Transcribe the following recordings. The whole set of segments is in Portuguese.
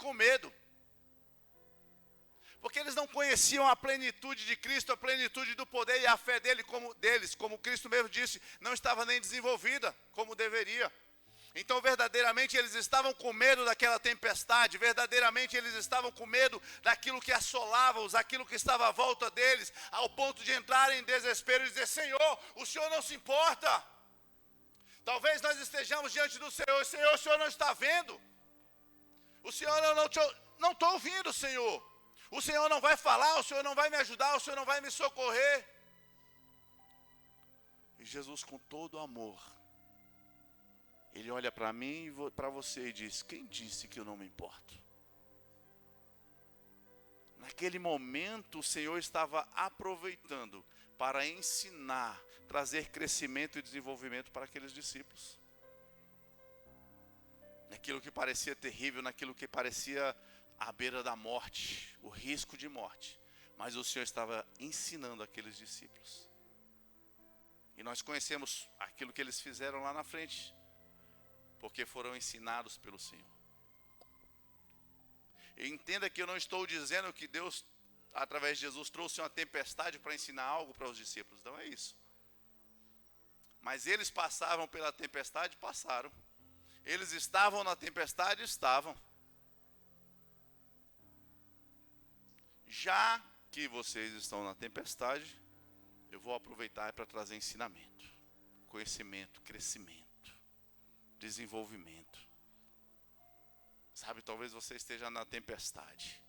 com medo. Porque eles não conheciam a plenitude de Cristo, a plenitude do poder, e a fé deles, como Cristo mesmo disse, não estava nem desenvolvida como deveria. Então verdadeiramente eles estavam com medo daquela tempestade, verdadeiramente eles estavam com medo daquilo que assolava-os, aquilo que estava à volta deles, ao ponto de entrar em desespero e dizer: Senhor, o Senhor não se importa. Talvez nós estejamos diante do Senhor: Senhor, o Senhor não está vendo. O Senhor, eu não estou ouvindo, Senhor. O Senhor não vai falar, o Senhor não vai me ajudar, o Senhor não vai me socorrer. E Jesus, com todo amor, Ele olha para mim e para você e diz: quem disse que eu não me importo? Naquele momento o Senhor estava aproveitando para ensinar, trazer crescimento e desenvolvimento para aqueles discípulos. Naquilo que parecia terrível, naquilo que parecia à beira da morte, o risco de morte. Mas o Senhor estava ensinando aqueles discípulos. E nós conhecemos aquilo que eles fizeram lá na frente, porque foram ensinados pelo Senhor. E entenda que eu não estou dizendo que Deus, através de Jesus, trouxe uma tempestade para ensinar algo para os discípulos. Não é isso. Mas eles passavam pela tempestade, passaram. Eles estavam na tempestade, estavam. Já que vocês estão na tempestade, eu vou aproveitar para trazer ensinamento, conhecimento, crescimento, desenvolvimento. Sabe, talvez você esteja na tempestade.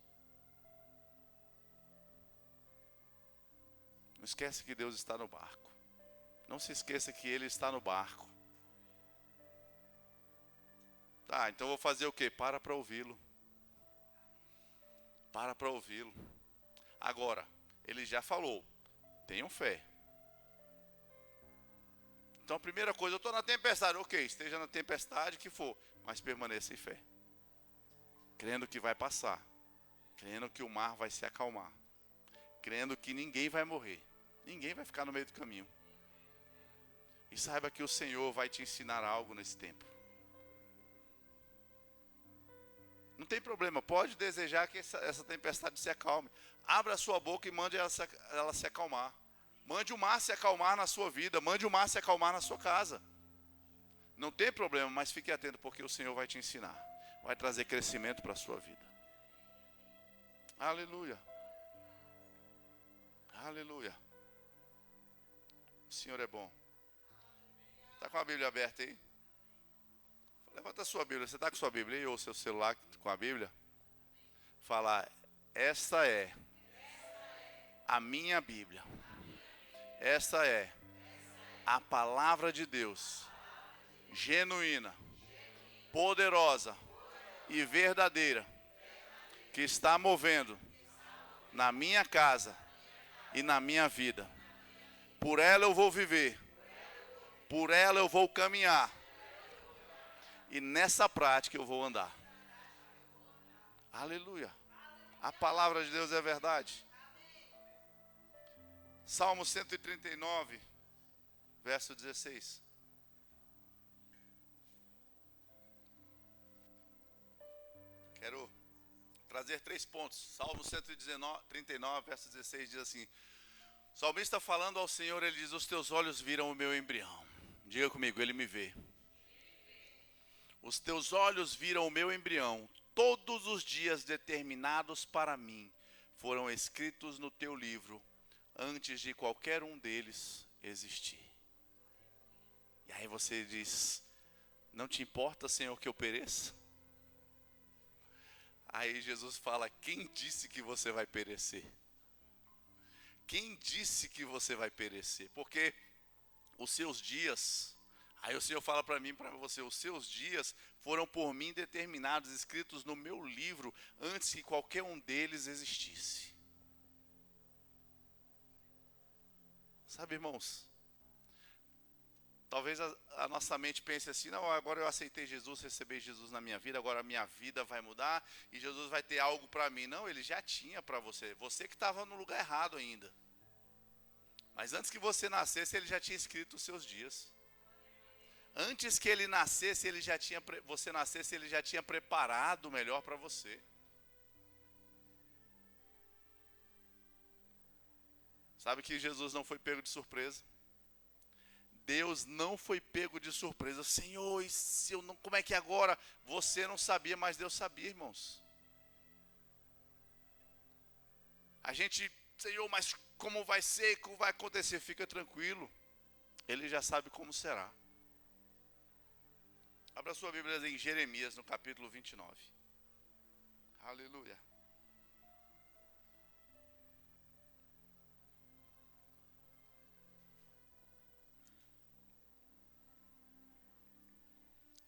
Não esquece que Deus está no barco. Não se esqueça que Ele está no barco. Tá, então eu vou fazer o quê? Para ouvi-lo. Para ouvi-lo. Agora, Ele já falou: tenham fé. Então a primeira coisa, eu estou na tempestade. Ok, esteja na tempestade que for, mas permaneça em fé. Crendo que vai passar. Crendo que o mar vai se acalmar. Crendo que ninguém vai morrer. Ninguém vai ficar no meio do caminho. E saiba que o Senhor vai te ensinar algo nesse tempo. Não tem problema, pode desejar que essa tempestade se acalme. Abra a sua boca e mande ela se acalmar. Mande o mar se acalmar na sua vida. Mande o mar se acalmar na sua casa. Não tem problema, mas fique atento, porque o Senhor vai te ensinar. Vai trazer crescimento para a sua vida. Aleluia. Aleluia. O Senhor é bom. Está com a Bíblia aberta aí? Levanta a sua Bíblia. Você está com a sua Bíblia aí, ou seu celular com a Bíblia? Fala: esta é a minha Bíblia. Esta é a palavra de Deus, genuína, poderosa e verdadeira, que está movendo na minha casa e na minha vida. Por ela eu vou viver, por ela eu vou caminhar, e nessa prática eu vou andar. Aleluia. A palavra de Deus é verdade. Salmo 139, verso 16. Quero trazer 3 pontos. Salmo 139, verso 16 diz assim: o salmista falando ao Senhor, ele diz: os teus olhos viram o meu embrião. Diga comigo: ele me vê. Os teus olhos viram o meu embrião. Todos os dias determinados para mim foram escritos no teu livro, antes de qualquer um deles existir. E aí você diz: não te importa, Senhor, que eu pereça? Aí Jesus fala: quem disse que você vai perecer? Quem disse que você vai perecer? Porque os seus dias, aí o Senhor fala para mim e para você: os seus dias foram por mim determinados, escritos no meu livro, antes que qualquer um deles existisse. Sabe, irmãos, talvez a nossa mente pense assim: não, agora eu aceitei Jesus, recebi Jesus na minha vida, agora a minha vida vai mudar e Jesus vai ter algo para mim. Não, Ele já tinha para você. Você que estava no lugar errado ainda. Mas antes que você nascesse, Ele já tinha escrito os seus dias. Antes que ele nascesse, você nascesse, ele já tinha preparado o melhor para você. Sabe que Jesus não foi pego de surpresa? Deus não foi pego de surpresa. Senhor, e se eu não, como é que é agora? Você não sabia, mas Deus sabia, irmãos. A gente, Senhor, mas como vai ser, como vai acontecer? Fica tranquilo. Ele já sabe como será. Abra sua Bíblia em Jeremias, no capítulo 29. Aleluia.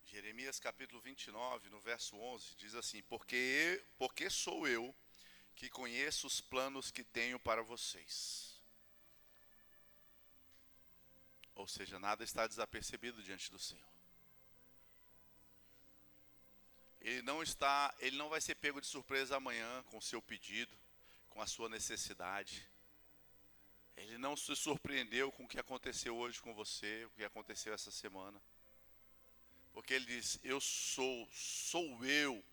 Jeremias capítulo 29, no verso 11, diz assim: porque sou eu que conheço os planos que tenho para vocês. Ou seja, nada está desapercebido diante do Senhor. Ele não vai ser pego de surpresa amanhã com o seu pedido, com a sua necessidade. Ele não se surpreendeu com o que aconteceu hoje com você, o que aconteceu essa semana. Porque ele diz: sou eu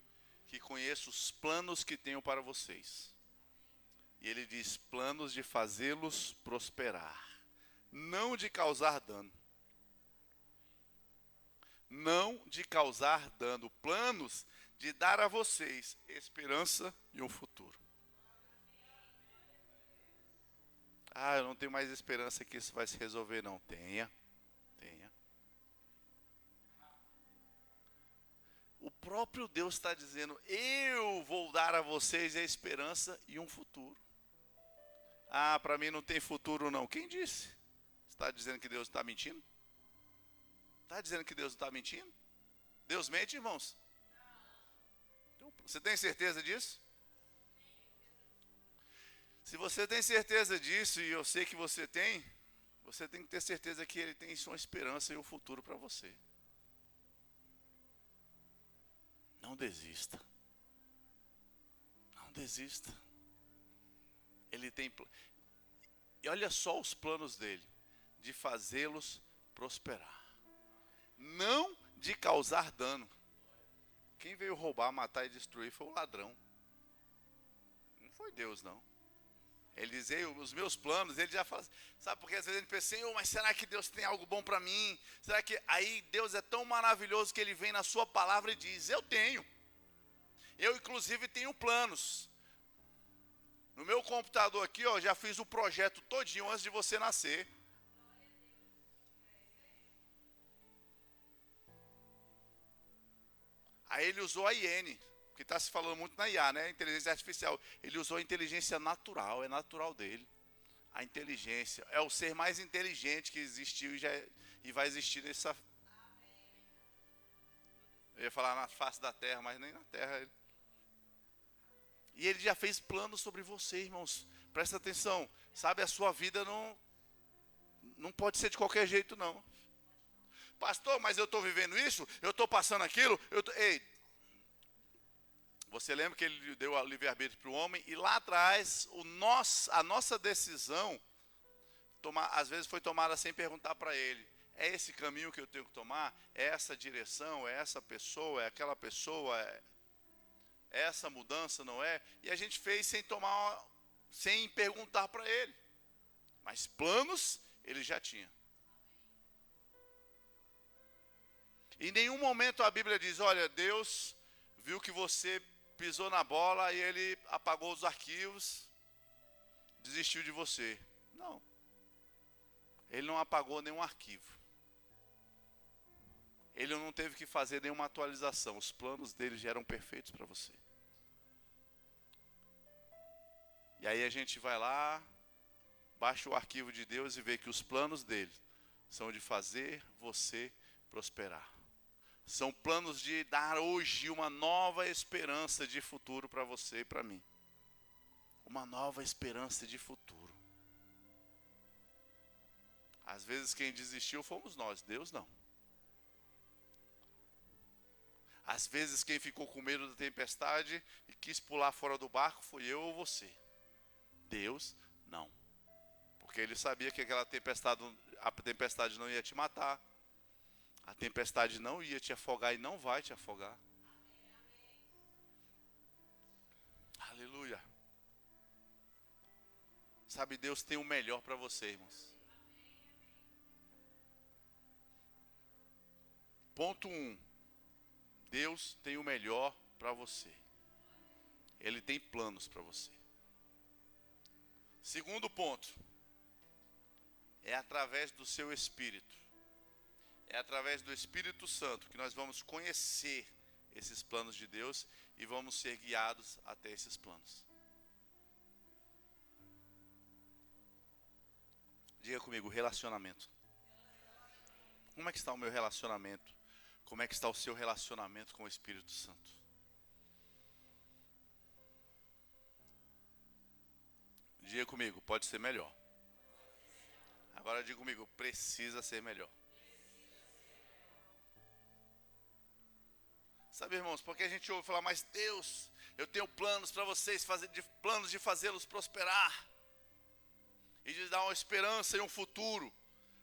que conheço os planos que tenho para vocês. E ele diz: planos de fazê-los prosperar, não de causar dano. Não de causar dano, planos de dar a vocês esperança e um futuro. Ah, eu não tenho mais esperança que isso vai se resolver, não. Tenha. O próprio Deus está dizendo: eu vou dar a vocês a esperança e um futuro. Ah, para mim não tem futuro não. Quem disse? Está dizendo que Deus está mentindo? Está dizendo que Deus está mentindo? Deus mente, irmãos? Você tem certeza disso? Se você tem certeza disso, e eu sei que você tem que ter certeza que Ele tem sua esperança e o futuro para você. Não desista. Não desista. Ele tem. E olha só os planos dele: de fazê-los prosperar, não de causar dano. Quem veio roubar, matar e destruir foi o ladrão. Não foi Deus, não. Ele diz: os meus planos, ele já fala, sabe, porque às vezes a gente pensa: Senhor, mas será que Deus tem algo bom para mim? Será que aí Deus é tão maravilhoso que ele vem na sua palavra e diz: eu tenho. Eu inclusive tenho planos. No meu computador aqui, ó, já fiz o projeto todinho antes de você nascer. Aí ele usou a IN, que está se falando muito na IA, né? Inteligência artificial. Ele usou a inteligência natural, é natural dele. A inteligência é o ser mais inteligente que existiu e vai existir nessa. Eu ia falar na face da terra, mas nem na terra. E ele já fez planos sobre você, irmãos. Presta atenção. Sabe, a sua vida não pode ser de qualquer jeito, não. Pastor, mas eu estou vivendo isso? Eu estou passando aquilo? Ei, você lembra que ele deu o livre-arbítrio para o homem? E lá atrás, a nossa decisão, às vezes foi tomada sem perguntar para ele: é esse caminho que eu tenho que tomar? É essa direção? É essa pessoa? É aquela pessoa? É essa mudança, não é? E a gente fez sem perguntar para ele. Mas planos ele já tinha. Em nenhum momento a Bíblia diz: olha, Deus viu que você pisou na bola e ele apagou os arquivos, desistiu de você. Não. Ele não apagou nenhum arquivo. Ele não teve que fazer nenhuma atualização. Os planos dele já eram perfeitos para você. E aí a gente vai lá, baixa o arquivo de Deus e vê que os planos dele são de fazer você prosperar. São planos de dar hoje uma nova esperança de futuro para você e para mim. Uma nova esperança de futuro. Às vezes quem desistiu fomos nós, Deus não. Às vezes quem ficou com medo da tempestade e quis pular fora do barco foi eu ou você. Deus não. Porque ele sabia que a tempestade não ia te matar. A tempestade não ia te afogar e não vai te afogar. Aleluia. Sabe, Deus tem o melhor para você, irmãos. Ponto 1. Deus tem o melhor para você. Ele tem planos para você. Segundo ponto. É através do seu Espírito. É através do Espírito Santo que nós vamos conhecer esses planos de Deus e vamos ser guiados até esses planos. Diga comigo, relacionamento. Como é que está o meu relacionamento? Como é que está o seu relacionamento com o Espírito Santo? Diga comigo, pode ser melhor. Agora diga comigo, precisa ser melhor. Sabe, irmãos, porque a gente ouve falar, mas Deus, eu tenho planos para vocês, planos de fazê-los prosperar. E de dar uma esperança e um futuro.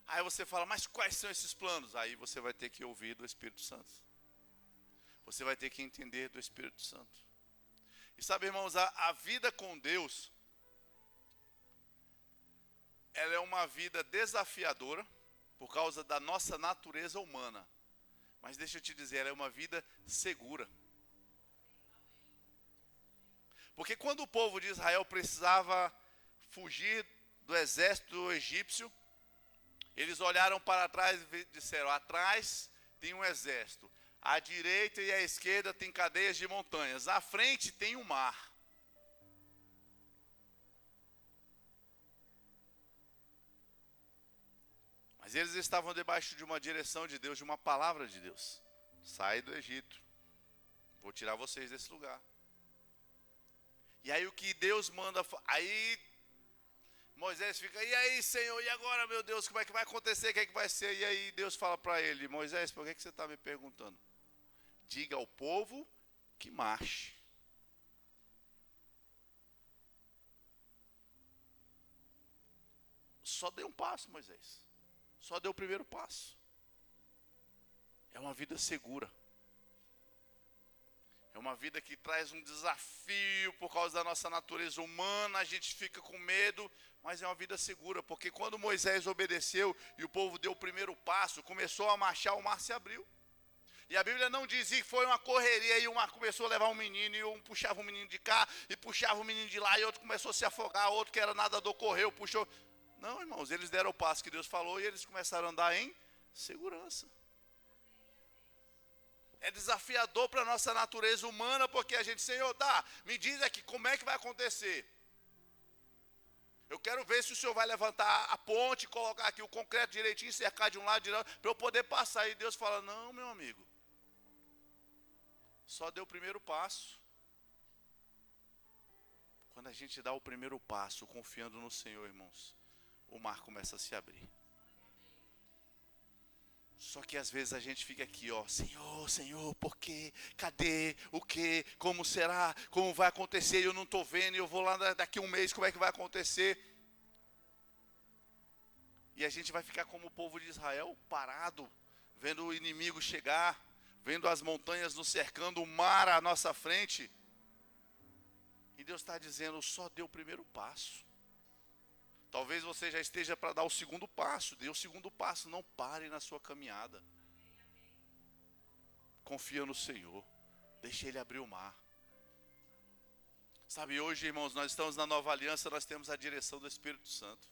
Aí você fala, mas quais são esses planos? Aí você vai ter que ouvir do Espírito Santo. Você vai ter que entender do Espírito Santo. E sabe, irmãos, a vida com Deus, ela é uma vida desafiadora, por causa da nossa natureza humana. Mas deixa eu te dizer, ela é uma vida segura. Porque quando o povo de Israel precisava fugir do exército egípcio, eles olharam para trás e disseram, atrás tem um exército, à direita e à esquerda tem cadeias de montanhas, à frente tem um mar. Mas eles estavam debaixo de uma direção de Deus, de uma palavra de Deus. Sai do Egito, vou tirar vocês desse lugar. E aí o que Deus manda, aí Moisés fica, e aí Senhor, e agora meu Deus, como é que vai acontecer, o que é que vai ser? E aí Deus fala para ele, Moisés, por que você está me perguntando? Diga ao povo que marche. Só dê um passo, Moisés. Só dê o primeiro passo. É uma vida segura. É uma vida que traz um desafio por causa da nossa natureza humana, a gente fica com medo, mas é uma vida segura, porque quando Moisés obedeceu e o povo deu o primeiro passo, começou a marchar, o mar se abriu. E a Bíblia não dizia que foi uma correria e o mar começou a levar um menino, e um puxava um menino de cá, e puxava um menino de lá, e outro começou a se afogar, outro que era nadador correu, puxou. Não, irmãos, eles deram o passo que Deus falou e eles começaram a andar em segurança. É desafiador para a nossa natureza humana, porque a gente, Senhor, tá, me diz aqui, como é que vai acontecer? Eu quero ver se o Senhor vai levantar a ponte, colocar aqui o concreto direitinho, cercar de um lado, de outro, para eu poder passar. E Deus fala, não, meu amigo, só dê o primeiro passo. Quando a gente dá o primeiro passo, confiando no Senhor, irmãos, o mar começa a se abrir. Só que às vezes a gente fica aqui, ó, Senhor, Senhor, por quê? Cadê? O quê? Como será? Como vai acontecer? Eu não estou vendo, e eu vou lá daqui a um mês, como é que vai acontecer? E a gente vai ficar como o povo de Israel, parado, vendo o inimigo chegar, vendo as montanhas nos cercando, o mar à nossa frente. E Deus está dizendo, só dê o primeiro passo. Talvez você já esteja para dar o segundo passo. Dê o segundo passo, não pare na sua caminhada. Confia no Senhor. Deixe Ele abrir o mar. Sabe, hoje, irmãos, nós estamos na nova aliança, nós temos a direção do Espírito Santo.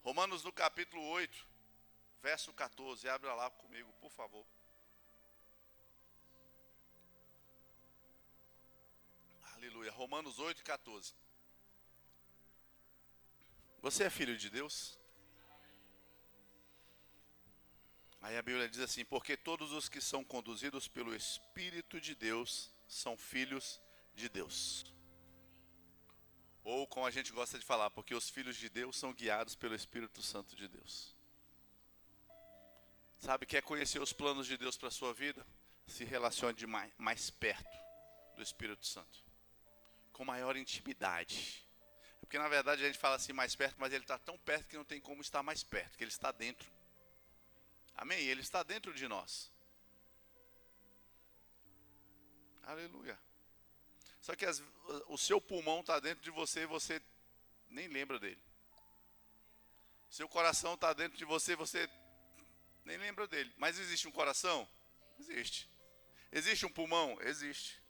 Romanos no capítulo 8, verso 14. Abra lá comigo, por favor. Aleluia. Romanos 8, 14. Você é filho de Deus? Aí a Bíblia diz assim, porque todos os que são conduzidos pelo Espírito de Deus são filhos de Deus. Ou como a gente gosta de falar, porque os filhos de Deus são guiados pelo Espírito Santo de Deus. Sabe, quer conhecer os planos de Deus para a sua vida? Se relacione de mais perto do Espírito Santo. Com maior intimidade. Porque na verdade a gente fala assim mais perto, mas ele está tão perto que não tem como estar mais perto, que ele está dentro. Amém? Ele está dentro de nós. Aleluia. Só que o seu pulmão está dentro de você e você nem lembra dele. Seu coração está dentro de você e você nem lembra dele. Mas existe um coração? Existe. Existe um pulmão? Existe.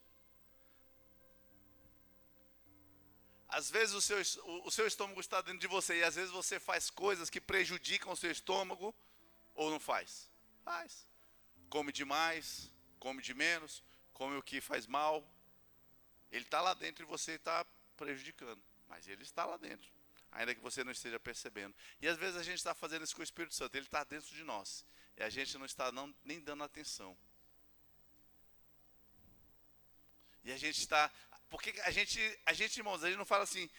Às vezes o seu estômago está dentro de você e às vezes você faz coisas que prejudicam o seu estômago ou não faz? Faz. Come demais, come de menos, come o que faz mal. Ele está lá dentro e você está prejudicando. Mas ele está lá dentro, ainda que você não esteja percebendo. E às vezes a gente está fazendo isso com o Espírito Santo. Ele está dentro de nós. E a gente não está nem dando atenção. E a gente está... Porque a gente, irmãos, a gente não fala assim,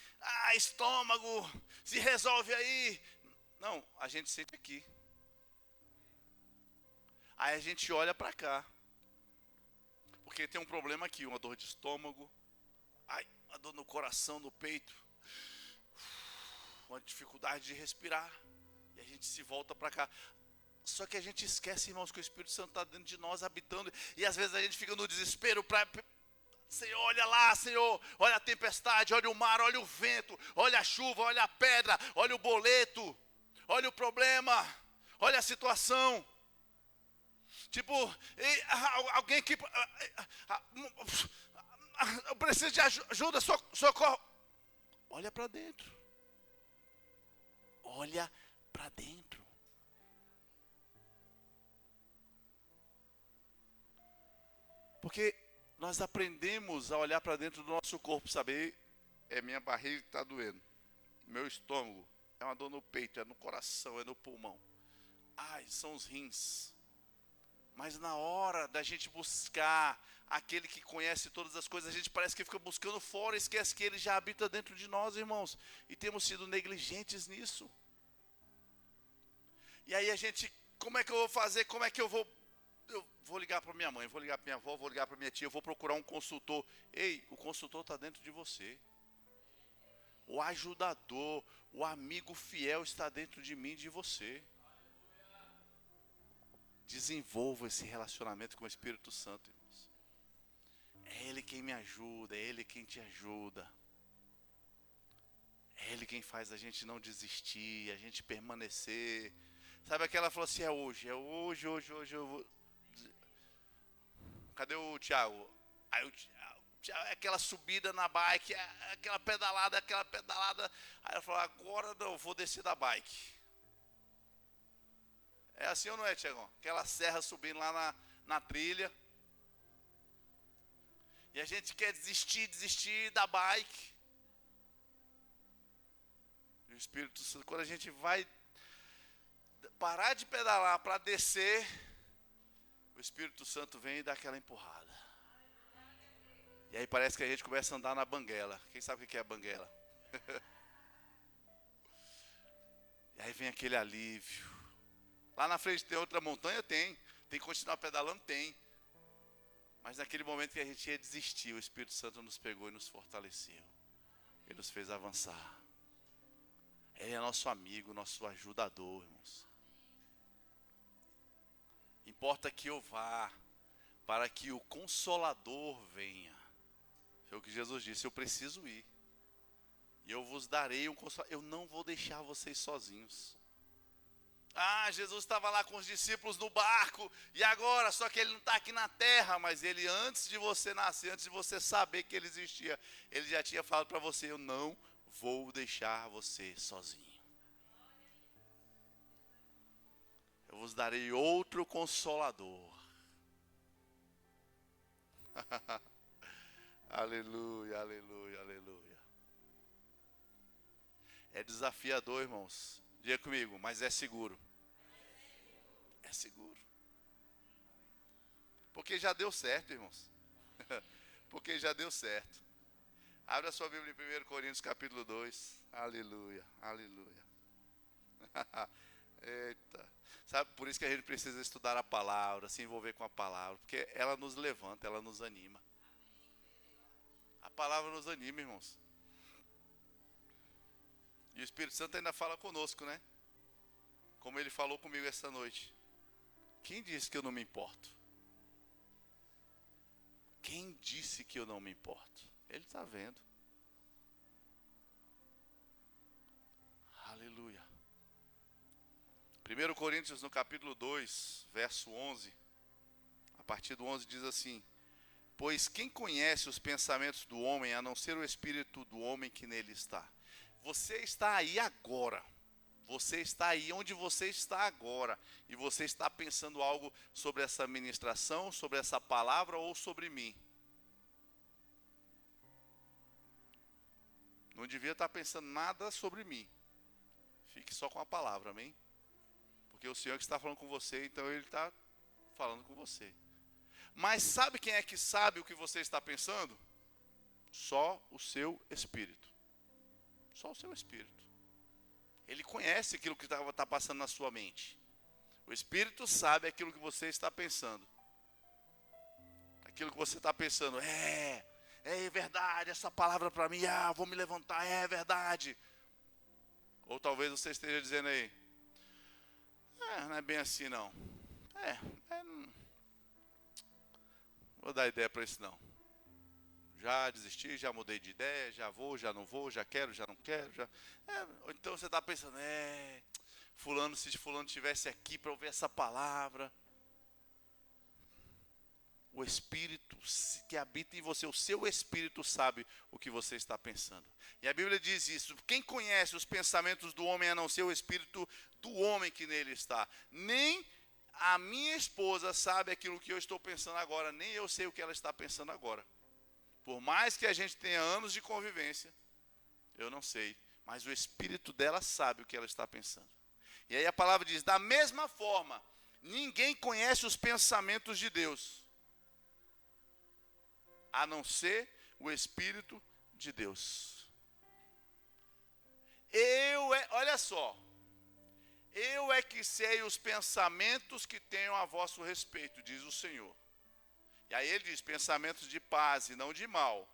estômago, se resolve aí. Não, a gente sente aqui. Aí a gente olha para cá. Porque tem um problema aqui, uma dor de estômago. Uma dor no coração, no peito. Uma dificuldade de respirar. E a gente se volta para cá. Só que a gente esquece, irmãos, que o Espírito Santo está dentro de nós, habitando. E às vezes a gente fica no desespero para... Senhor, olha lá, Senhor, olha a tempestade, olha o mar, olha o vento, olha a chuva, olha a pedra, olha o boleto, olha o problema, olha a situação. Tipo, alguém que... Eu preciso de ajuda, socorro. Olha para dentro. Olha para dentro. Porque nós aprendemos a olhar para dentro do nosso corpo, saber, é minha barriga que está doendo, meu estômago, é uma dor no peito, é no coração, é no pulmão. São os rins. Mas na hora da gente buscar aquele que conhece todas as coisas, a gente parece que fica buscando fora, esquece que ele já habita dentro de nós, irmãos. E temos sido negligentes nisso. E aí a gente, como é que eu vou fazer, como é que eu vou ligar para minha mãe, vou ligar para minha avó, vou ligar para minha tia, eu vou procurar um consultor. Ei, o consultor está dentro de você. O ajudador, o amigo fiel está dentro de mim e de você. Desenvolva esse relacionamento com o Espírito Santo, irmãos. É Ele quem me ajuda, é Ele quem te ajuda. É Ele quem faz a gente não desistir, a gente permanecer. Sabe aquela falou assim, é hoje eu vou... Cadê o Thiago? Aí o Thiago, aquela subida na bike, aquela pedalada. Aí ela falou, agora não, eu vou descer da bike. É assim ou não é, Thiago? Aquela serra subindo lá na trilha. E a gente quer desistir da bike. E o Espírito Santo, quando a gente vai parar de pedalar para descer, o Espírito Santo vem e dá aquela empurrada. E aí parece que a gente começa a andar na banguela. Quem sabe o que é a banguela? E aí vem aquele alívio. Lá na frente tem outra montanha? Tem que continuar pedalando? Tem. Mas naquele momento que a gente ia desistir, o Espírito Santo nos pegou e nos fortaleceu. Ele nos fez avançar. Ele é nosso amigo, nosso ajudador, irmãos. Importa que eu vá, para que o Consolador venha. Foi o que Jesus disse, eu preciso ir. E eu vos darei um Consolador. Eu não vou deixar vocês sozinhos. Jesus estava lá com os discípulos no barco, e agora, só que ele não está aqui na terra, mas ele antes de você nascer, antes de você saber que ele existia, ele já tinha falado para você, eu não vou deixar você sozinho. Eu vos darei outro Consolador. Aleluia, aleluia, aleluia. É desafiador, irmãos. Diga comigo, mas é seguro. É seguro. Porque já deu certo, irmãos. Porque já deu certo. Abra a sua Bíblia em 1 Coríntios capítulo 2. Aleluia, aleluia. Eita. Sabe, por isso que a gente precisa estudar a palavra, se envolver com a palavra. Porque ela nos levanta, ela nos anima. A palavra nos anima, irmãos. E o Espírito Santo ainda fala conosco, né? Como ele falou comigo esta noite. Quem disse que eu não me importo? Quem disse que eu não me importo? Ele está vendo. Aleluia. 1 Coríntios no capítulo 2, verso 11. A partir do 11 diz assim: pois quem conhece os pensamentos do homem, a não ser o espírito do homem que nele está? Você está aí agora. Você está aí onde você está agora. E você está pensando algo sobre essa ministração, sobre essa palavra ou sobre mim. Não devia estar pensando nada sobre mim. Fique só com a palavra, amém? Porque o Senhor que está falando com você, então Ele está falando com você. Mas sabe quem é que sabe o que você está pensando? Só o seu espírito. Só o seu espírito. Ele conhece aquilo que está passando na sua mente. O espírito sabe aquilo que você está pensando. Aquilo que você está pensando, é verdade, essa palavra para mim, vou me levantar, é verdade. Ou talvez você esteja dizendo aí, não é bem assim não. Não vou dar ideia para isso não. Já desisti, já mudei de ideia, já vou, já não vou, já quero, já não quero. Ou então você está pensando, fulano, se fulano estivesse aqui para ouvir essa palavra. O Espírito que habita em você, o seu Espírito sabe o que você está pensando. E a Bíblia diz isso: quem conhece os pensamentos do homem a não ser o Espírito do homem que nele está? Nem a minha esposa sabe aquilo que eu estou pensando agora, nem eu sei o que ela está pensando agora. Por mais que a gente tenha anos de convivência, eu não sei, mas o Espírito dela sabe o que ela está pensando. E aí a palavra diz, da mesma forma, ninguém conhece os pensamentos de Deus, a não ser o Espírito de Deus. Olha só, eu é que sei os pensamentos que tenho a vosso respeito, diz o Senhor. E aí ele diz, pensamentos de paz e não de mal.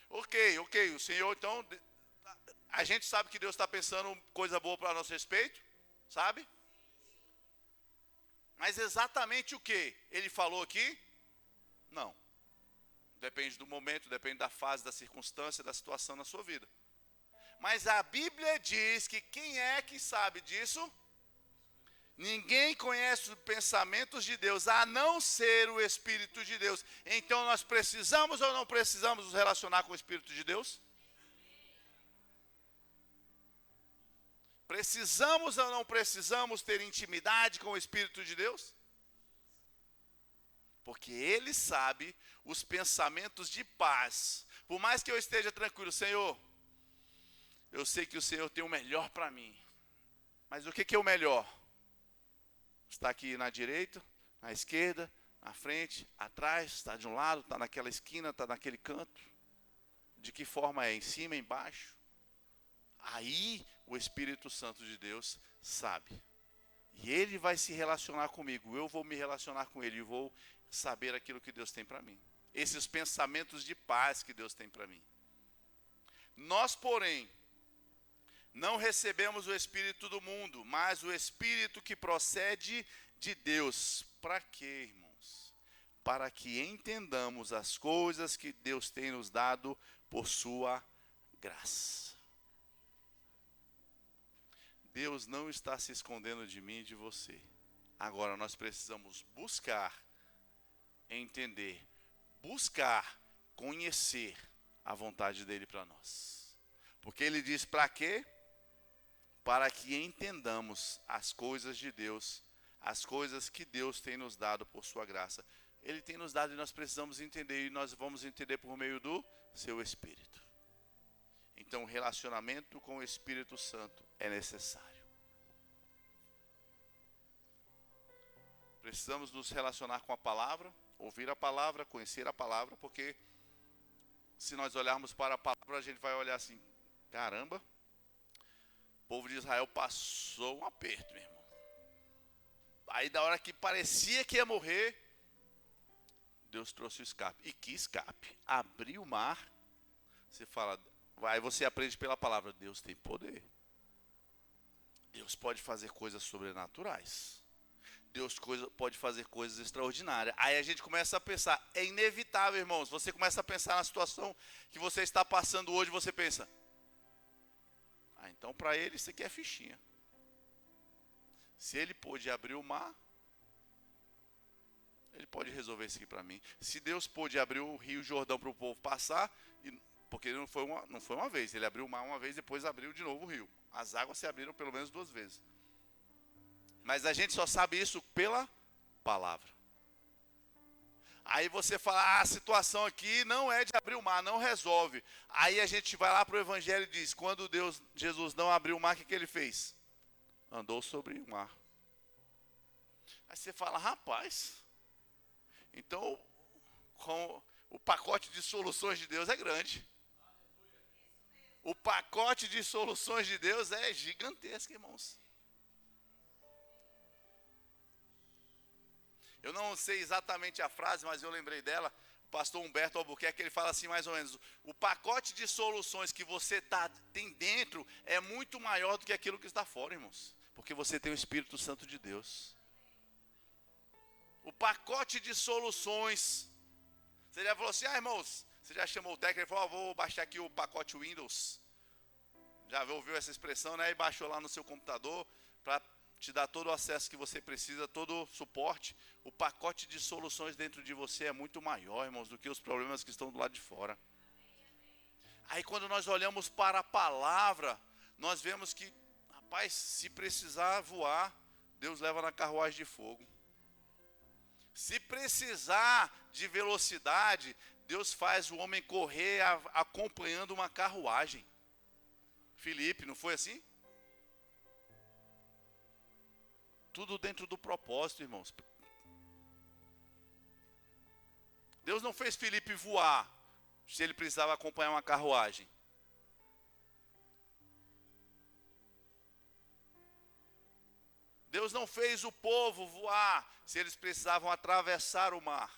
Ok, o Senhor então, a gente sabe que Deus está pensando coisa boa para nosso respeito, sabe? Mas exatamente o que ele falou aqui? Não. Depende do momento, depende da fase, da circunstância, da situação na sua vida. Mas a Bíblia diz que quem é que sabe disso? Ninguém conhece os pensamentos de Deus, a não ser o Espírito de Deus. Então nós precisamos ou não precisamos nos relacionar com o Espírito de Deus? Precisamos ou não precisamos ter intimidade com o Espírito de Deus? Porque Ele sabe os pensamentos de paz. Por mais que eu esteja tranquilo, Senhor, eu sei que o Senhor tem o melhor para mim. Mas o que é o melhor? Está aqui na direita, na esquerda, na frente, atrás, está de um lado, está naquela esquina, está naquele canto. De que forma é? Em cima, embaixo? Aí o Espírito Santo de Deus sabe. E Ele vai se relacionar comigo, eu vou me relacionar com Ele e vou saber aquilo que Deus tem para mim. Esses pensamentos de paz que Deus tem para mim. Nós, porém, não recebemos o Espírito do mundo, mas o Espírito que procede de Deus. Para quê, irmãos? Para que entendamos as coisas que Deus tem nos dado por sua graça. Deus não está se escondendo de mim e de você. Agora nós precisamos buscar, entender, buscar, conhecer a vontade dele para nós. Porque ele diz para quê? Para que entendamos as coisas de Deus, as coisas que Deus tem nos dado por sua graça. Ele tem nos dado e nós precisamos entender, e nós vamos entender por meio do seu Espírito. Então, o relacionamento com o Espírito Santo é necessário. Precisamos nos relacionar com a palavra, ouvir a palavra, conhecer a palavra, porque se nós olharmos para a palavra, a gente vai olhar assim, caramba, o povo de Israel passou um aperto, meu irmão. Aí da hora que parecia que ia morrer, Deus trouxe o escape. E que escape? Abriu o mar. Você fala, aí você aprende pela palavra, Deus tem poder. Deus pode fazer coisas sobrenaturais. Deus pode fazer coisas extraordinárias. Aí a gente começa a pensar, é inevitável, irmãos. Você começa a pensar na situação que você está passando hoje, você pensa, então para ele isso aqui é fichinha. Se ele pôde abrir o mar, ele pode resolver isso aqui para mim. Se Deus pôde abrir o Rio Jordão para o povo passar, porque não foi uma vez, ele abriu o mar uma vez, depois abriu de novo o rio. As águas se abriram pelo menos 2 vezes. Mas a gente só sabe isso pela palavra. Aí você fala, a situação aqui não é de abrir o mar, não resolve. Aí a gente vai lá para o Evangelho e diz, quando Jesus não abriu o mar, o que ele fez? Andou sobre o mar. Aí você fala, rapaz, então o pacote de soluções de Deus é grande. O pacote de soluções de Deus é gigantesco, irmãos. Eu não sei exatamente a frase, mas eu lembrei dela. O pastor Humberto Albuquerque, ele fala assim mais ou menos, o pacote de soluções que você tem dentro é muito maior do que aquilo que está fora, irmãos. Porque você tem o Espírito Santo de Deus. O pacote de soluções. Você já falou assim, irmãos, você já chamou o técnico e falou, vou baixar aqui o pacote Windows. Já ouviu essa expressão, né? E baixou lá no seu computador para te dar todo o acesso que você precisa, todo o suporte. O pacote de soluções dentro de você é muito maior, irmãos, do que os problemas que estão do lado de fora. Aí quando nós olhamos para a palavra, nós vemos que, rapaz, se precisar voar, Deus leva na carruagem de fogo. Se precisar de velocidade, Deus faz o homem correr acompanhando uma carruagem. Filipe, não foi assim? Tudo dentro do propósito, irmãos. Deus não fez Filipe voar, se ele precisava acompanhar uma carruagem. Deus não fez o povo voar, se eles precisavam atravessar o mar.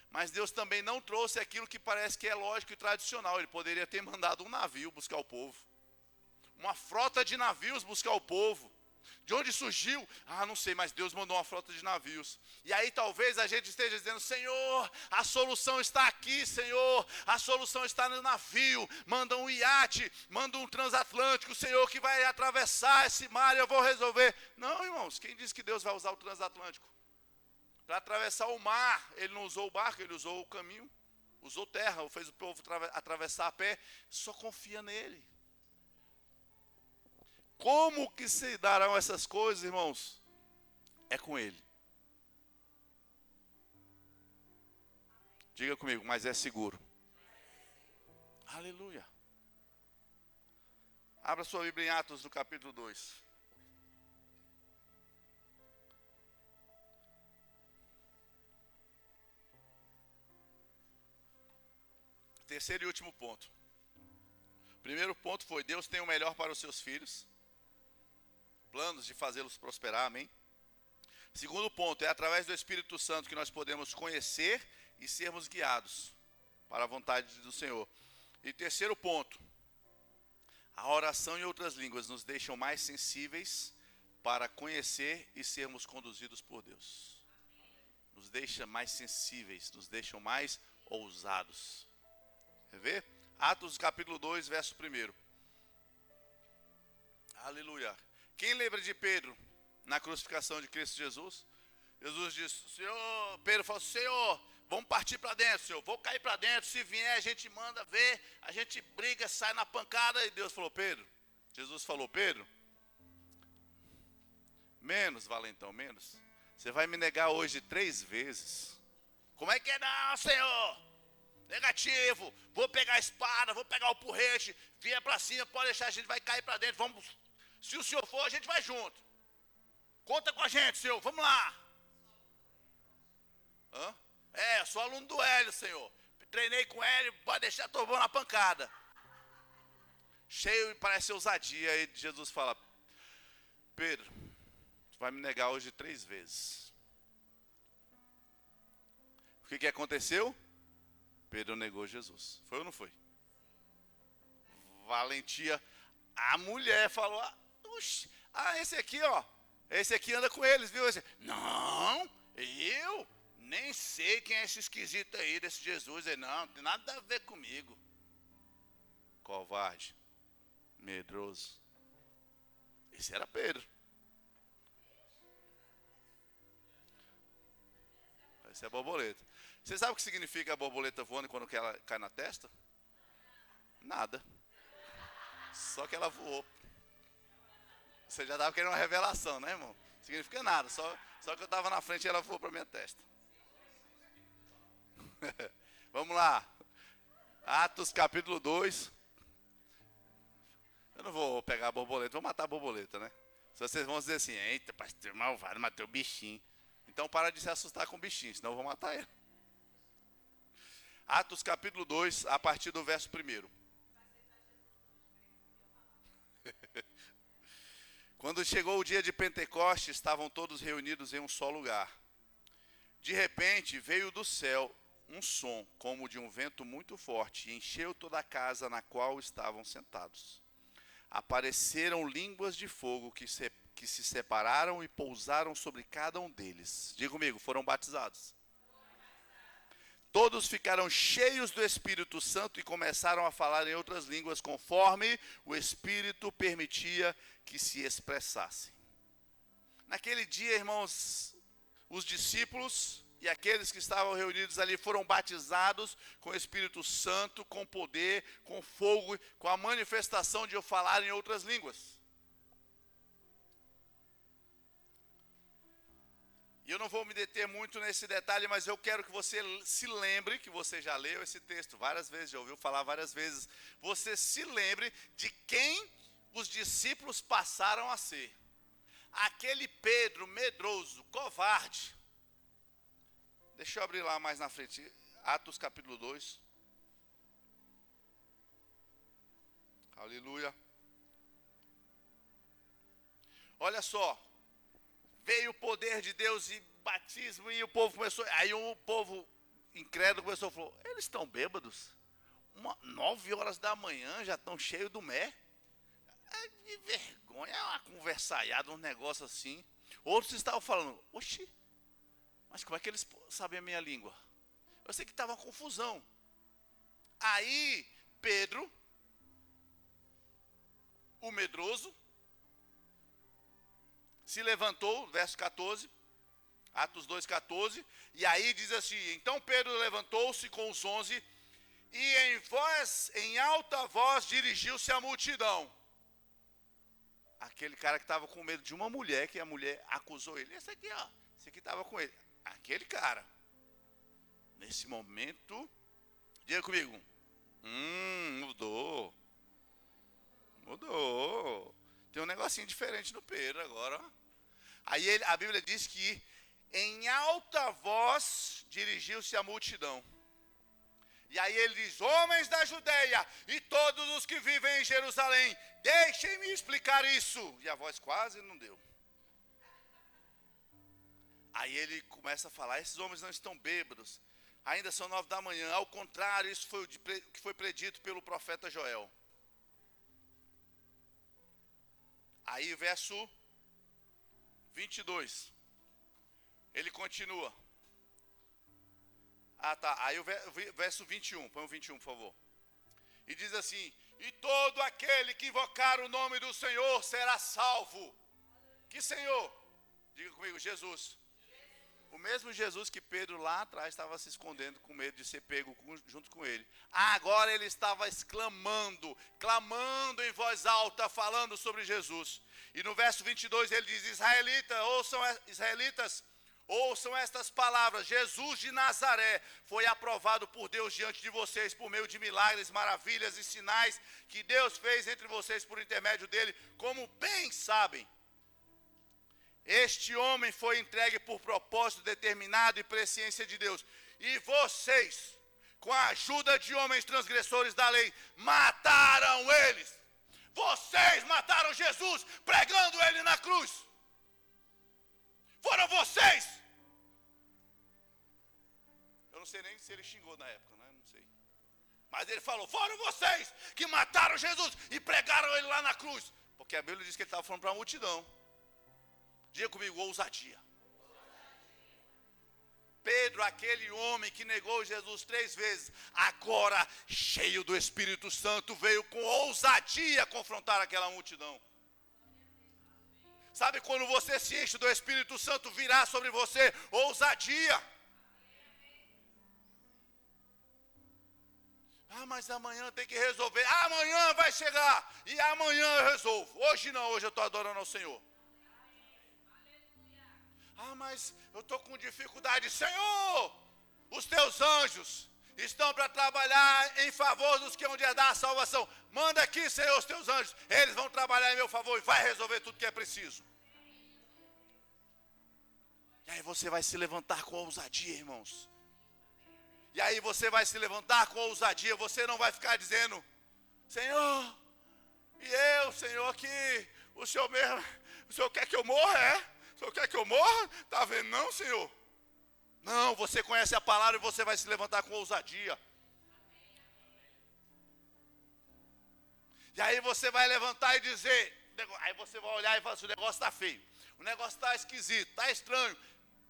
Mas Deus também não trouxe aquilo que parece que é lógico e tradicional. Ele poderia ter mandado um navio buscar o povo. Uma frota de navios buscar o povo. De onde surgiu? Não sei, mas Deus mandou uma frota de navios. E aí talvez a gente esteja dizendo, Senhor, a solução está aqui, Senhor. A solução está no navio. Manda um iate, manda um transatlântico, Senhor, que vai atravessar esse mar e eu vou resolver. Não, irmãos, quem disse que Deus vai usar o transatlântico? Para atravessar o mar, ele não usou o barco, ele usou o caminho. Usou terra, fez o povo atravessar a pé. Só confia nele. Como que se darão essas coisas, irmãos? É com ele. Diga comigo, mas é seguro. Aleluia. Abra sua Bíblia em Atos, no capítulo 2. Terceiro e último ponto. O primeiro ponto foi, Deus tem o melhor para os seus filhos. Planos de fazê-los prosperar, amém? Segundo ponto, é através do Espírito Santo que nós podemos conhecer e sermos guiados para a vontade do Senhor. E terceiro ponto, a oração em outras línguas nos deixam mais sensíveis para conhecer e sermos conduzidos por Deus. Nos deixa mais sensíveis, nos deixam mais ousados. Quer ver? Atos capítulo 2, verso 1. Aleluia. Quem lembra de Pedro na crucificação de Cristo Jesus? Jesus disse, Senhor, Pedro falou, Senhor, vamos partir para dentro, Senhor, vou cair para dentro, se vier a gente manda ver, a gente briga, sai na pancada, e Deus falou, Pedro, Jesus falou, Pedro, menos, valentão, menos, você vai me negar hoje 3 vezes. Como é que é não, Senhor? Negativo, vou pegar a espada, vou pegar o porrete, vier para cima, pode deixar, a gente vai cair para dentro, vamos... Se o Senhor for, a gente vai junto. Conta com a gente, Senhor, vamos lá. Eu sou aluno do Hélio, Senhor. Treinei com o Hélio, pode deixar, tô bom na pancada. Cheio e parece ousadia. Aí Jesus fala, Pedro, tu vai me negar hoje 3 vezes. O que aconteceu? Pedro negou Jesus. Foi ou não foi? Valentia. A mulher falou, Ah, esse aqui, ó. Esse aqui anda com eles, viu? Não, eu nem sei quem é esse esquisito aí, desse Jesus. Ele, não tem nada a ver comigo. Covarde. Medroso. Esse era Pedro. Esse é borboleta. Você sabe o que significa a borboleta voando quando ela cai na testa? Nada. Só que ela voou. Você já estava querendo uma revelação, né, irmão? Significa nada. Só que eu estava na frente e ela voou para minha testa. Vamos lá. Atos capítulo 2. Eu não vou pegar a borboleta, vou matar a borboleta, né? Se vocês vão dizer assim, eita, pastor malvado, matei o bichinho. Então para de se assustar com o bichinho, senão eu vou matar ele. Atos capítulo 2, a partir do verso 1. Quando chegou o dia de Pentecostes, estavam todos reunidos em um só lugar. De repente veio do céu um som, como de um vento muito forte, e encheu toda a casa na qual estavam sentados. Apareceram línguas de fogo que se separaram e pousaram sobre cada um deles. Diga comigo, foram batizados. Todos ficaram cheios do Espírito Santo e começaram a falar em outras línguas, conforme o Espírito permitia que se expressassem. Naquele dia, irmãos, os discípulos e aqueles que estavam reunidos ali foram batizados com o Espírito Santo, com poder, com fogo, com a manifestação de eu falar em outras línguas. E eu não vou me deter muito nesse detalhe, mas eu quero que você se lembre, que você já leu esse texto várias vezes, já ouviu falar várias vezes. Você se lembre de quem os discípulos passaram a ser. Aquele Pedro medroso, covarde. Deixa eu abrir lá mais na frente, Atos capítulo 2. Aleluia. Olha só. Veio o poder de Deus e batismo e o povo começou. Aí o povo incrédulo começou a falar: eles estão bêbados? 9 horas da manhã já estão cheios do mé? É de vergonha, é uma conversaiada, um negócio assim. Outros estavam falando: oxi, mas como é que eles sabem a minha língua? Eu sei que estava uma confusão. Aí Pedro, o medroso, se levantou, verso 14, Atos 2,14, e aí diz assim: então Pedro levantou-se com os 11 e em alta voz dirigiu-se à multidão. Aquele cara que estava com medo de uma mulher, que a mulher acusou ele. Esse aqui, ó, esse aqui estava com ele. Aquele cara, nesse momento, diga comigo, mudou. Tem um negocinho diferente no Pedro agora, ó. Aí a Bíblia diz que em alta voz dirigiu-se à multidão. E aí ele diz: homens da Judeia e todos os que vivem em Jerusalém, deixem-me explicar isso. E a voz quase não deu. Aí ele começa a falar: esses homens não estão bêbados, ainda são 9 da manhã. Ao contrário, isso foi o que foi predito pelo profeta Joel. Aí verso 22, ele continua. Aí o verso 21, põe o 21 por favor. E diz assim: e todo aquele que invocar o nome do Senhor será salvo. Que Senhor? Diga comigo, Jesus. O mesmo Jesus que Pedro lá atrás estava se escondendo com medo de ser pego junto com ele. Agora ele estava exclamando, clamando em voz alta, falando sobre Jesus. E no verso 22 ele diz: Israelitas, ouçam estas palavras. Jesus de Nazaré foi aprovado por Deus diante de vocês por meio de milagres, maravilhas e sinais que Deus fez entre vocês por intermédio dele, como bem sabem. Este homem foi entregue por propósito determinado e presciência de Deus. E vocês, com a ajuda de homens transgressores da lei, mataram eles. Vocês mataram Jesus pregando ele na cruz. Foram vocês. Eu não sei nem se ele xingou na época, né? Não sei. Mas ele falou: foram vocês que mataram Jesus e pregaram ele lá na cruz. Porque a Bíblia diz que ele estava falando para a multidão. Diga comigo, ousadia. Pedro, aquele homem que negou Jesus 3 vezes, agora cheio do Espírito Santo, veio com ousadia confrontar aquela multidão. Sabe quando você se enche do Espírito Santo, virá sobre você ousadia. Ah, mas amanhã tem que resolver. Amanhã vai chegar. E amanhã eu resolvo. Hoje não, hoje eu estou adorando ao Senhor. Ah, mas eu estou com dificuldade. Senhor, os teus anjos estão para trabalhar em favor dos que hão de herdar a salvação. Manda aqui, Senhor, os teus anjos. Eles vão trabalhar em meu favor e vai resolver tudo que é preciso. E aí você vai se levantar com ousadia, irmãos. E aí você vai se levantar com ousadia. Você não vai ficar dizendo: Senhor, e eu, Senhor, aqui, o Senhor mesmo, o Senhor quer que eu morra, é? O Senhor quer que eu morra? Está vendo não, Senhor? Não, você conhece a palavra e você vai se levantar com ousadia. E aí você vai levantar e dizer, aí você vai olhar e falar assim: o negócio está feio, o negócio está esquisito, está estranho,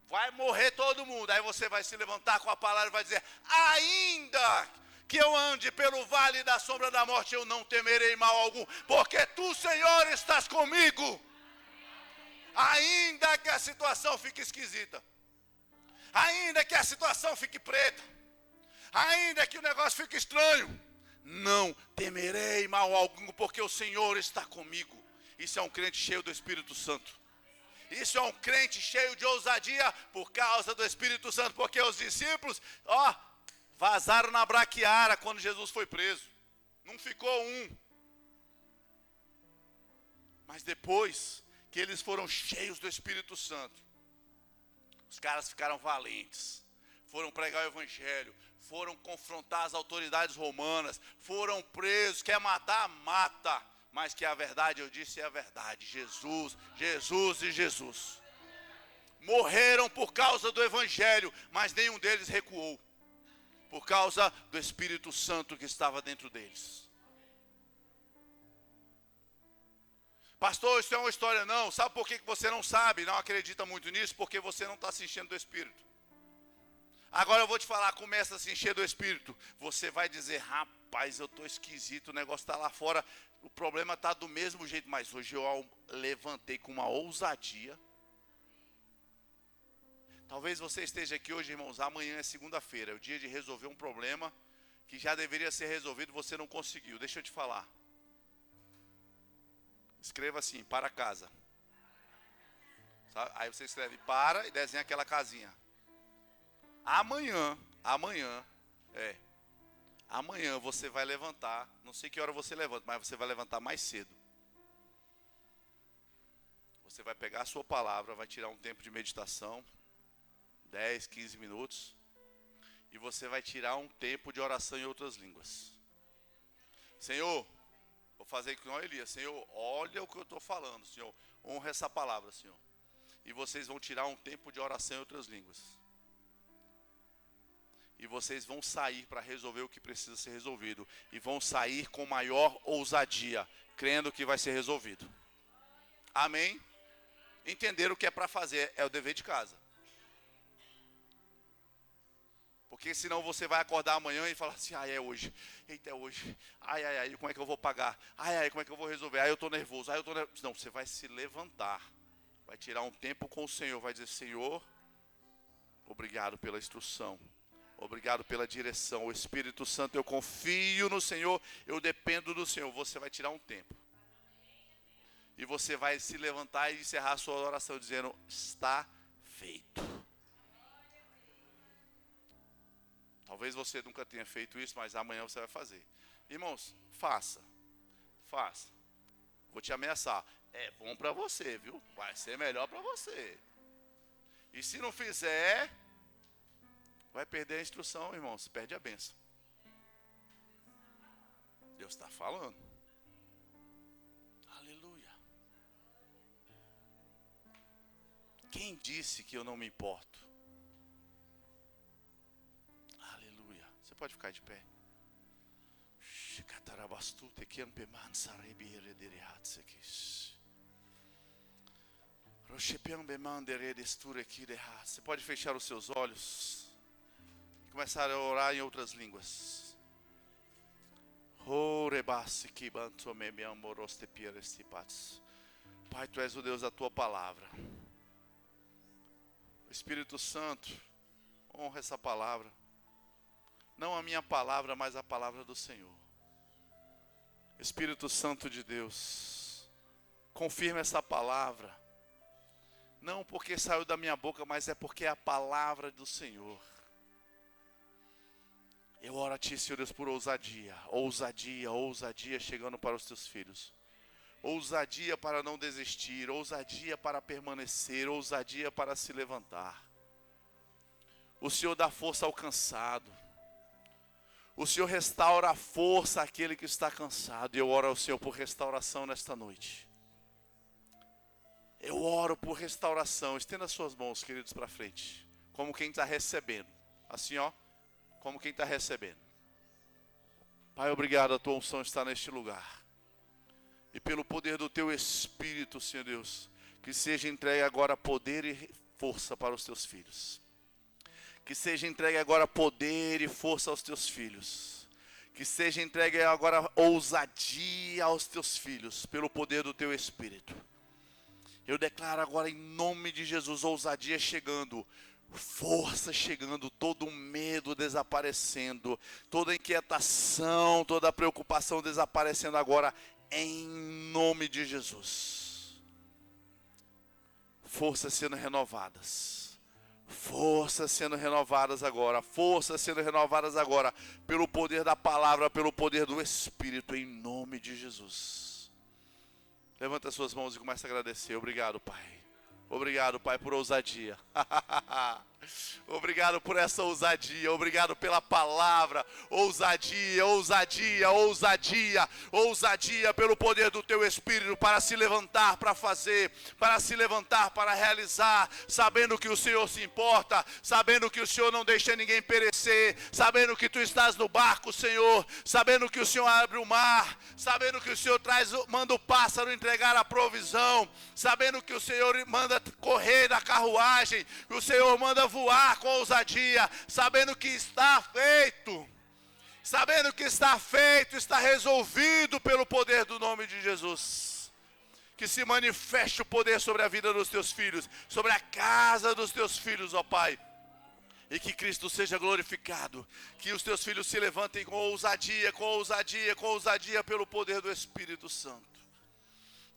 vai morrer todo mundo. Aí você vai se levantar com a palavra e vai dizer: ainda que eu ande pelo vale da sombra da morte, eu não temerei mal algum, porque tu, Senhor, estás comigo. Ainda que a situação fique esquisita, ainda que a situação fique preta, ainda que o negócio fique estranho, não temerei mal algum, porque o Senhor está comigo. Isso é um crente cheio do Espírito Santo. Isso é um crente cheio de ousadia por causa do Espírito Santo. Porque os discípulos, vazaram na braquiara quando Jesus foi preso. Não ficou um. Mas depois que eles foram cheios do Espírito Santo, os caras ficaram valentes. Foram pregar o Evangelho. Foram confrontar as autoridades romanas. Foram presos. Quer matar? Mata. Mas que a verdade, eu disse, é a verdade. Jesus, Jesus e Jesus. Morreram por causa do Evangelho, mas nenhum deles recuou. Por causa do Espírito Santo que estava dentro deles. Pastor, isso é uma história. Não, sabe por que você não sabe, não acredita muito nisso? Porque você não está se enchendo do Espírito. Agora eu vou te falar, começa a se encher do Espírito. Você vai dizer: rapaz, eu estou esquisito, o negócio está lá fora, o problema está do mesmo jeito. Mas hoje eu levantei com uma ousadia. Talvez você esteja aqui hoje, irmãos, amanhã é segunda-feira, é o dia de resolver um problema que já deveria ser resolvido, você não conseguiu. Deixa eu te falar. Escreva assim: para casa. Sabe? Aí você escreve para e desenha aquela casinha. Amanhã você vai levantar, não sei que hora você levanta, mas você vai levantar mais cedo. Você vai pegar a sua palavra, vai tirar um tempo de meditação, 10, 15 minutos, e você vai tirar um tempo de oração em outras línguas. Senhor, vou fazer com Elias: Senhor, olha o que eu estou falando, Senhor, honra essa palavra, Senhor. E vocês vão tirar um tempo de oração em outras línguas. E vocês vão sair para resolver o que precisa ser resolvido. E vão sair com maior ousadia, crendo que vai ser resolvido. Amém? Entender o que é para fazer é o dever de casa. Porque senão você vai acordar amanhã e falar assim: é hoje, eita, é hoje, ai, como é que eu vou pagar? Ai, como é que eu vou resolver? Ai, eu estou nervoso, Não, você vai se levantar, vai tirar um tempo com o Senhor, vai dizer: Senhor, obrigado pela instrução. Obrigado pela direção. O Espírito Santo, eu confio no Senhor, eu dependo do Senhor. Você vai tirar um tempo. E você vai se levantar e encerrar a sua oração dizendo: está feito. Talvez você nunca tenha feito isso, mas amanhã você vai fazer. Irmãos, faça. Vou te ameaçar. É bom para você, viu? Vai ser melhor para você. E se não fizer, vai perder a instrução, irmãos. Perde a bênção. Deus está falando. Aleluia. Quem disse que eu não me importo? Aleluia. Você pode ficar de pé. Você pode fechar os seus olhos e começar a orar em outras línguas. Pai, Tu és o Deus da Tua palavra. O Espírito Santo, honra essa palavra. Não a minha palavra, mas a palavra do Senhor. Espírito Santo de Deus, confirma essa palavra. Não porque saiu da minha boca, mas é porque é a palavra do Senhor. Eu oro a Ti, Senhor Deus, por ousadia. Ousadia, ousadia chegando para os Teus filhos. Ousadia para não desistir. Ousadia para permanecer. Ousadia para se levantar. O Senhor dá força ao cansado. O Senhor restaura a força àquele que está cansado. E eu oro ao Senhor por restauração nesta noite. Eu oro por restauração. Estenda as suas mãos, queridos, para frente. Como quem está recebendo. Assim, ó. Como quem está recebendo. Pai, obrigado. A Tua unção está neste lugar. E pelo poder do Teu Espírito, Senhor Deus, que seja entregue agora poder e força para os Teus filhos. Que seja entregue agora poder e força aos Teus filhos. Que seja entregue agora ousadia aos Teus filhos, pelo poder do Teu Espírito. Eu declaro agora em nome de Jesus, ousadia chegando, força chegando, todo medo desaparecendo, toda inquietação, toda preocupação desaparecendo agora, em nome de Jesus. Forças sendo renovadas. Forças sendo renovadas agora. Forças sendo renovadas agora. Pelo poder da palavra, pelo poder do Espírito, em nome de Jesus. Levanta as suas mãos e começa a agradecer. Obrigado, Pai. Obrigado, Pai, por ousadia. Obrigado por essa ousadia. Obrigado pela palavra. Ousadia, ousadia, ousadia. Ousadia pelo poder do Teu Espírito para se levantar, para fazer, para se levantar, para realizar, sabendo que o Senhor se importa, sabendo que o Senhor não deixa ninguém perecer, sabendo que Tu estás no barco, Senhor, sabendo que o Senhor abre o mar, sabendo que o Senhor manda o pássaro entregar a provisão, sabendo que o Senhor manda correr da carruagem, que o Senhor manda voar com ousadia, sabendo que está feito, está resolvido pelo poder do nome de Jesus. Que se manifeste o poder sobre a vida dos Teus filhos, sobre a casa dos Teus filhos, ó Pai. E que Cristo seja glorificado, que os Teus filhos se levantem com ousadia, com ousadia, com ousadia pelo poder do Espírito Santo.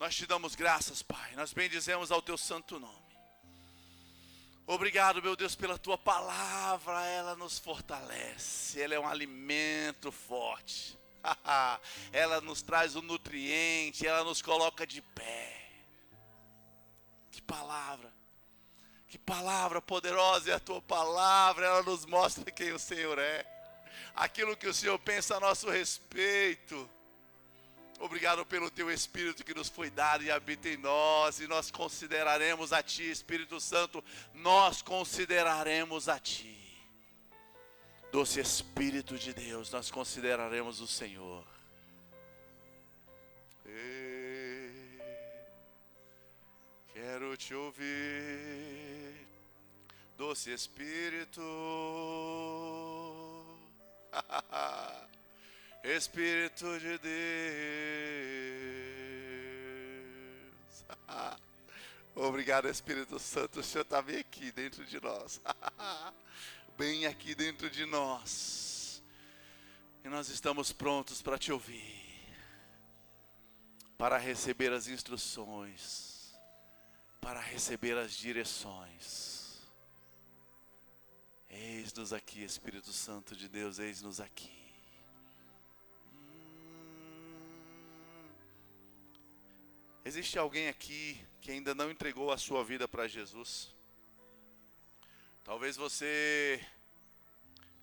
Nós Te damos graças, Pai, nós bendizemos ao Teu santo nome. Obrigado, meu Deus, pela Tua palavra, ela nos fortalece, ela é um alimento forte, ela nos traz um nutriente, ela nos coloca de pé. Que palavra poderosa é a Tua palavra, ela nos mostra quem o Senhor é, aquilo que o Senhor pensa a nosso respeito. Obrigado pelo Teu Espírito que nos foi dado e habita em nós. E nós consideraremos a Ti, Espírito Santo. Nós consideraremos a Ti. Doce Espírito de Deus, nós consideraremos o Senhor. Quero Te ouvir, doce Espírito. Espírito de Deus. Obrigado, Espírito Santo. O Senhor está bem aqui dentro de nós. Bem aqui dentro de nós. E nós estamos prontos para Te ouvir. Para receber as instruções. Para receber as direções. Eis-nos aqui, Espírito Santo de Deus. Eis-nos aqui. Existe alguém aqui que ainda não entregou a sua vida para Jesus? Talvez você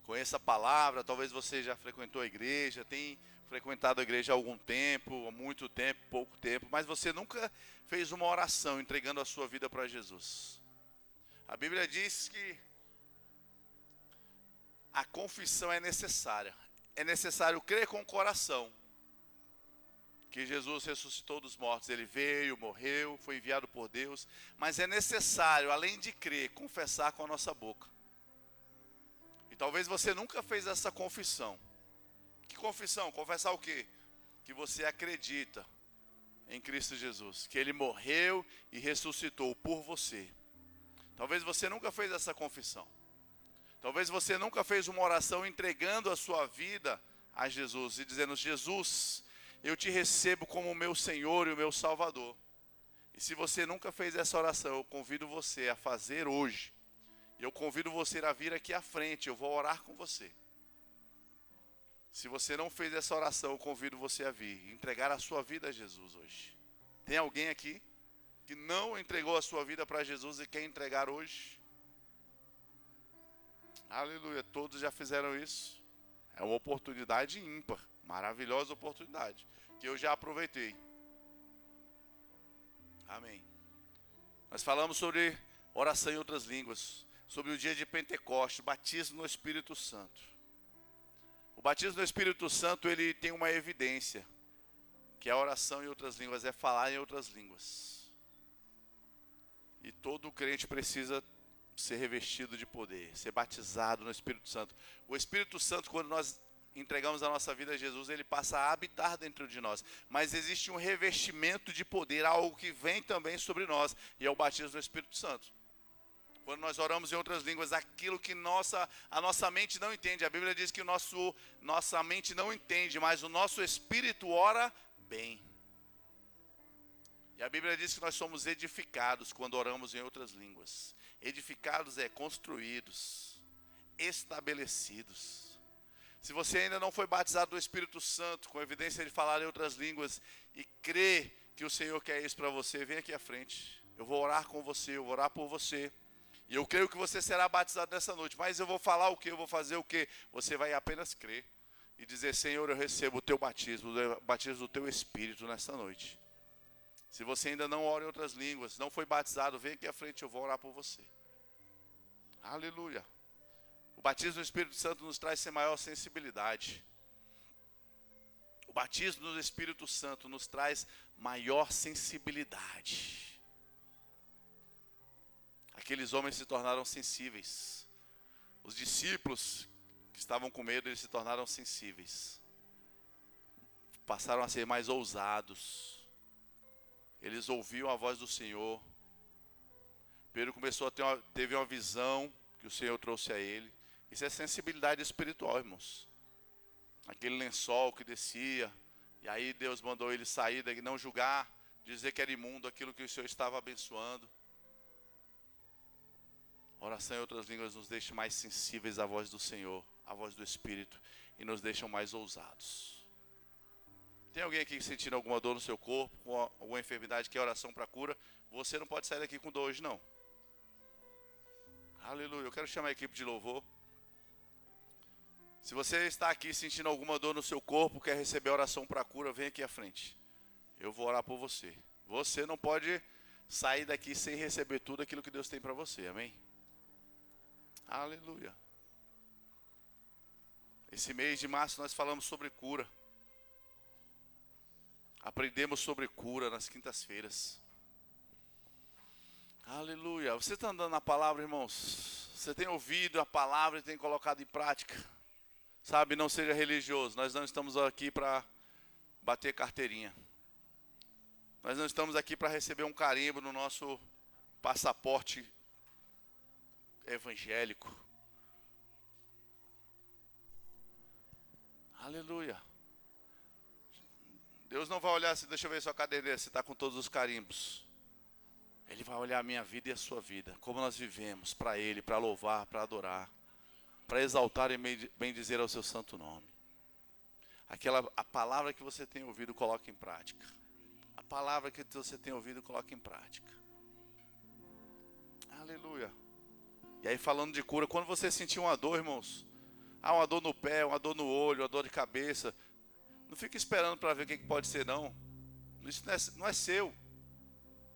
conheça a palavra, talvez você já frequentou a igreja, tem frequentado a igreja há algum tempo, há muito tempo, pouco tempo, mas você nunca fez uma oração entregando a sua vida para Jesus. A Bíblia diz que a confissão é necessária. é necessário crer com o coração que Jesus ressuscitou dos mortos. Ele veio, morreu, foi enviado por Deus. Mas é necessário, além de crer, confessar com a nossa boca. E talvez você nunca fez essa confissão. Que confissão? Confessar o quê? Que você acredita em Cristo Jesus, que Ele morreu e ressuscitou por você. Talvez você nunca fez essa confissão. Talvez você nunca fez uma oração entregando a sua vida a Jesus e dizendo: Jesus, eu te recebo como o meu Senhor e o meu Salvador. E se você nunca fez essa oração, eu convido você a fazer hoje. Eu convido você a vir aqui à frente, eu vou orar com você. Se você não fez essa oração, eu convido você a vir, entregar a sua vida a Jesus hoje. Tem alguém aqui que não entregou a sua vida para Jesus e quer entregar hoje? Aleluia, todos já fizeram isso. É uma oportunidade ímpar, maravilhosa oportunidade, que eu já aproveitei. Amém. Nós falamos sobre oração em outras línguas, sobre o dia de Pentecostes, batismo no Espírito Santo. O batismo no Espírito Santo, ele tem uma evidência, que a oração em outras línguas é falar em outras línguas. E todo crente precisa ser revestido de poder, ser batizado no Espírito Santo. O Espírito Santo, quando nós entregamos a nossa vida a Jesus, ele passa a habitar dentro de nós. Mas existe um revestimento de poder, algo que vem também sobre nós, e é o batismo do Espírito Santo. Quando nós oramos em outras línguas, aquilo que a nossa mente não entende. A Bíblia diz que nossa mente não entende, mas o nosso espírito ora bem. E a Bíblia diz que nós somos edificados quando oramos em outras línguas. Edificados é construídos, estabelecidos. Se você ainda não foi batizado do Espírito Santo, com evidência de falar em outras línguas, e crê que o Senhor quer isso para você, vem aqui à frente. Eu vou orar com você, eu vou orar por você. E eu creio que você será batizado nessa noite. Mas eu vou falar o quê? Eu vou fazer o quê? Você vai apenas crer e dizer: Senhor, eu recebo o teu batismo, o batismo do teu Espírito nessa noite. Se você ainda não ora em outras línguas, não foi batizado, vem aqui à frente, eu vou orar por você. Aleluia. O batismo do Espírito Santo nos traz maior sensibilidade. O batismo do Espírito Santo nos traz maior sensibilidade. Aqueles homens se tornaram sensíveis. Os discípulos que estavam com medo, eles se tornaram sensíveis. Passaram a ser mais ousados. Eles ouviam a voz do Senhor. Pedro teve uma visão que o Senhor trouxe a ele. Isso é sensibilidade espiritual, irmãos. Aquele lençol que descia, e aí Deus mandou ele sair daqui, não julgar, dizer que era imundo aquilo que o Senhor estava abençoando. Oração em outras línguas nos deixa mais sensíveis à voz do Senhor, à voz do Espírito, e nos deixam mais ousados. Tem alguém aqui sentindo alguma dor no seu corpo, com alguma enfermidade que é oração para cura? Você não pode sair daqui com dor hoje, não. Aleluia. Eu quero chamar a equipe de louvor. Se você está aqui sentindo alguma dor no seu corpo, quer receber oração para cura, vem aqui à frente. Eu vou orar por você. Você não pode sair daqui sem receber tudo aquilo que Deus tem para você. Amém? Aleluia. Esse mês de março nós falamos sobre cura. Aprendemos sobre cura nas quintas-feiras. Aleluia. Você está andando na palavra, irmãos? Você tem ouvido a palavra e tem colocado em prática? Sabe, não seja religioso. Nós não estamos aqui para bater carteirinha. Nós não estamos aqui para receber um carimbo no nosso passaporte evangélico. Aleluia. Deus não vai olhar, deixa eu ver sua caderneta, se está com todos os carimbos. Ele vai olhar a minha vida e a sua vida, como nós vivemos para Ele, para louvar, para adorar, para exaltar e bendizer ao seu santo nome. A palavra que você tem ouvido, coloque em prática. A palavra que você tem ouvido, coloque em prática. Aleluia. E aí, falando de cura, quando você sentir uma dor, irmãos, uma dor no pé, uma dor no olho, uma dor de cabeça, não fique esperando para ver o que pode ser, não. Isso não é seu.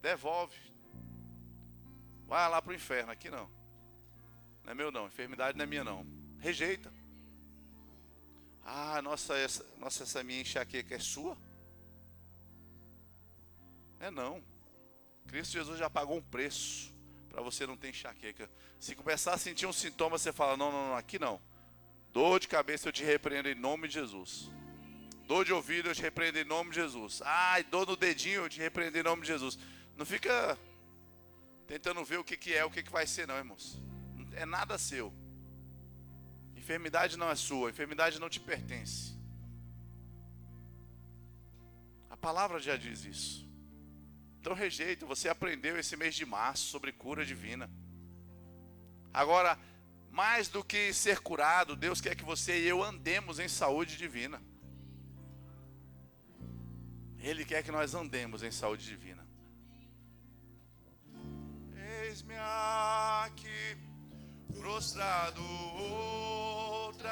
Devolve. Vai lá para o inferno, aqui não. Não é meu não, enfermidade não é minha não. Rejeita. essa minha enxaqueca é sua? É não. Cristo Jesus já pagou um preço para você não ter enxaqueca. Se começar a sentir um sintoma, você fala, não, aqui não. Dor de cabeça eu te repreendo em nome de Jesus. Dor de ouvido eu te repreendo em nome de Jesus. Ai, dor no dedinho eu te repreendo em nome de Jesus. Não fica tentando ver o que é, o que vai ser não, irmãos. Não é nada seu. Enfermidade não é sua, enfermidade não te pertence. A palavra já diz isso. Então rejeita, você aprendeu esse mês de março sobre cura divina. Agora, mais do que ser curado, Deus quer que você e eu andemos em saúde divina. Ele quer que nós andemos em saúde divina. Eis-me aqui, prostrado outra